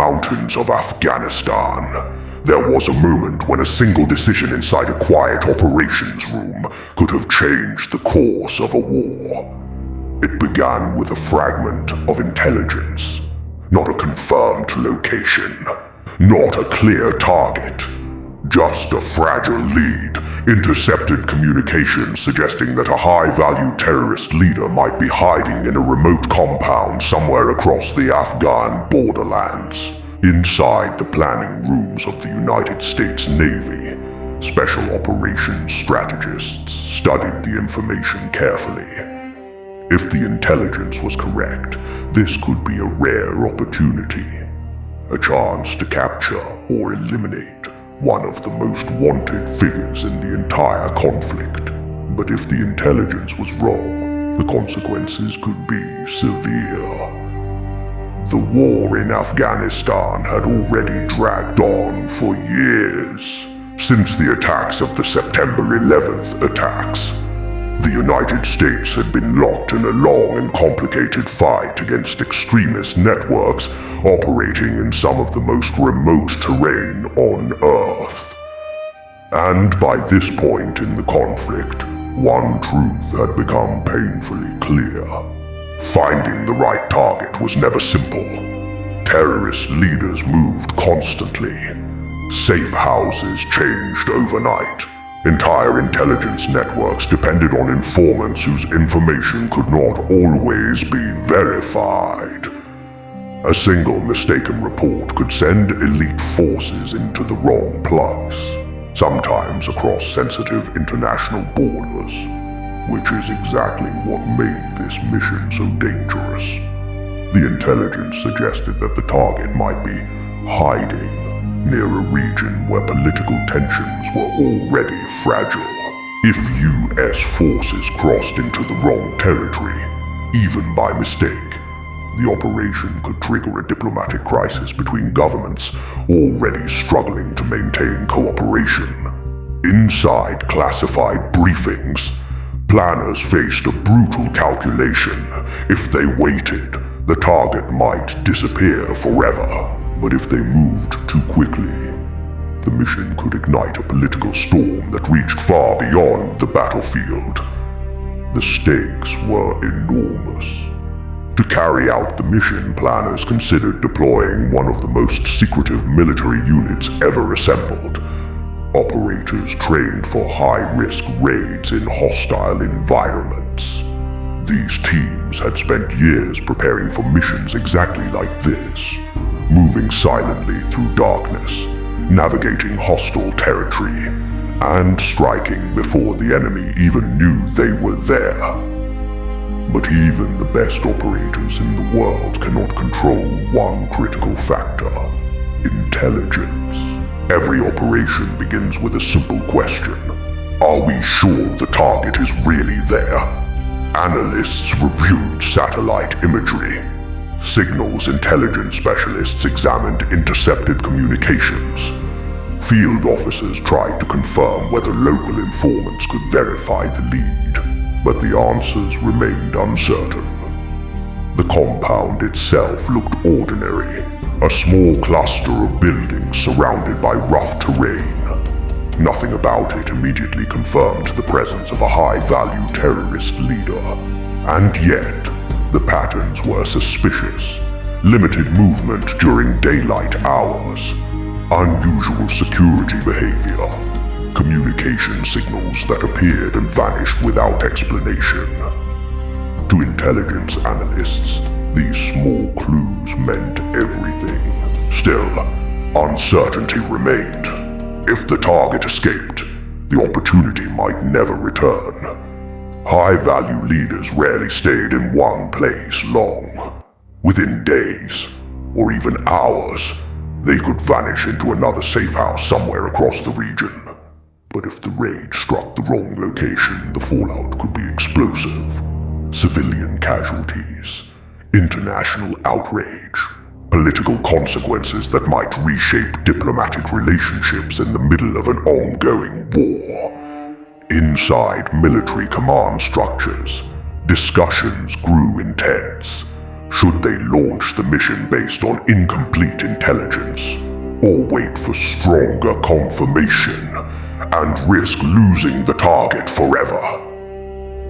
mountains of Afghanistan, there was a moment when a single decision inside a quiet operations room could have changed the course of a war. It began with a fragment of intelligence, not a confirmed location, not a clear target, just a fragile lead, intercepted communication suggesting that a high-value terrorist leader might be hiding in a remote compound somewhere across the Afghan borderlands. Inside the planning rooms of the United States Navy, special operations strategists studied the information carefully. If the intelligence was correct, this could be a rare opportunity, a chance to capture or eliminate one of the most wanted figures in the entire conflict. But if the intelligence was wrong, the consequences could be severe. The war in Afghanistan had already dragged on for years. Since the attacks of the September 11th attacks, the United States had been locked in a long and complicated fight against extremist networks operating in some of the most remote terrain on Earth. And by this point in the conflict, one truth had become painfully clear. Finding the right target was never simple. Terrorist leaders moved constantly. Safe houses changed overnight. Entire intelligence networks depended on informants whose information could not always be verified. A single mistaken report could send elite forces into the wrong place, sometimes across sensitive international borders, which is exactly what made this mission so dangerous. The intelligence suggested that the target might be hiding near a region where political tensions were already fragile. If US forces crossed into the wrong territory, even by mistake, the operation could trigger a diplomatic crisis between governments already struggling to maintain cooperation. Inside classified briefings, planners faced a brutal calculation. If they waited, the target might disappear forever. But if they moved too quickly, the mission could ignite a political storm that reached far beyond the battlefield. The stakes were enormous. To carry out the mission, planners considered deploying one of the most secretive military units ever assembled. Operators trained for high-risk raids in hostile environments. These teams had spent years preparing for missions exactly like this, moving silently through darkness, navigating hostile territory, and striking before the enemy even knew they were there. But even the best operators in the world cannot control one critical factor: intelligence. Every operation begins with a simple question: are we sure the target is really there? Analysts reviewed satellite imagery. Signals intelligence specialists examined intercepted communications. Field officers tried to confirm whether local informants could verify the lead, but the answers remained uncertain. The compound itself looked ordinary, a small cluster of buildings surrounded by rough terrain. Nothing about it immediately confirmed the presence of a high-value terrorist leader, and yet the patterns were suspicious. Limited movement during daylight hours, unusual security behavior, communication signals that appeared and vanished without explanation. To intelligence analysts, these small clues meant everything. Still, uncertainty remained. If the target escaped, the opportunity might never return. High-value leaders rarely stayed in one place long. Within days, or even hours, they could vanish into another safe house somewhere across the region. But if the raid struck the wrong location, the fallout could be explosive. Civilian casualties, international outrage, political consequences that might reshape diplomatic relationships in the middle of an ongoing war. Inside military command structures, discussions grew intense. Should they launch the mission based on incomplete intelligence, or wait for stronger confirmation and risk losing the target forever?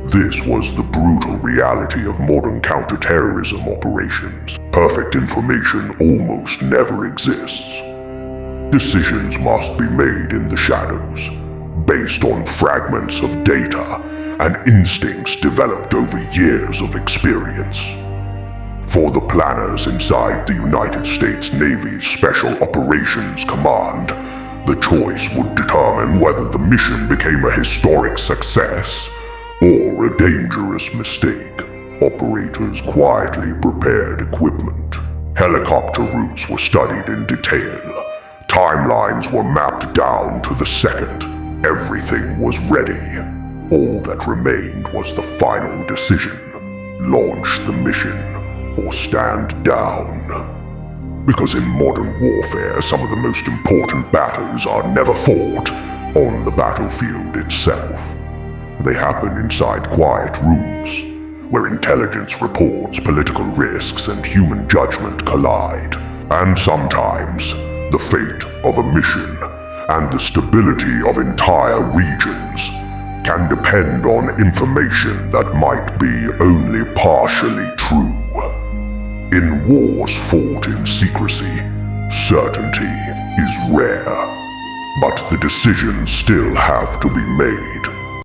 This was the brutal reality of modern counterterrorism operations. Perfect information almost never exists. Decisions must be made in the shadows, based on fragments of data and instincts developed over years of experience. For the planners inside the United States Navy's Special Operations Command, the choice would determine whether the mission became a historic success or a dangerous mistake. Operators quietly prepared equipment. Helicopter routes were studied in detail. Timelines were mapped down to the second. Everything was ready. All that remained was the final decision: launch the mission or stand down. Because in modern warfare, some of the most important battles are never fought on the battlefield itself. They happen inside quiet rooms, where intelligence reports, political risks, and human judgment collide. And sometimes, the fate of a mission and the stability of entire regions can depend on information that might be only partially true. In wars fought in secrecy, certainty is rare, but the decisions still have to be made.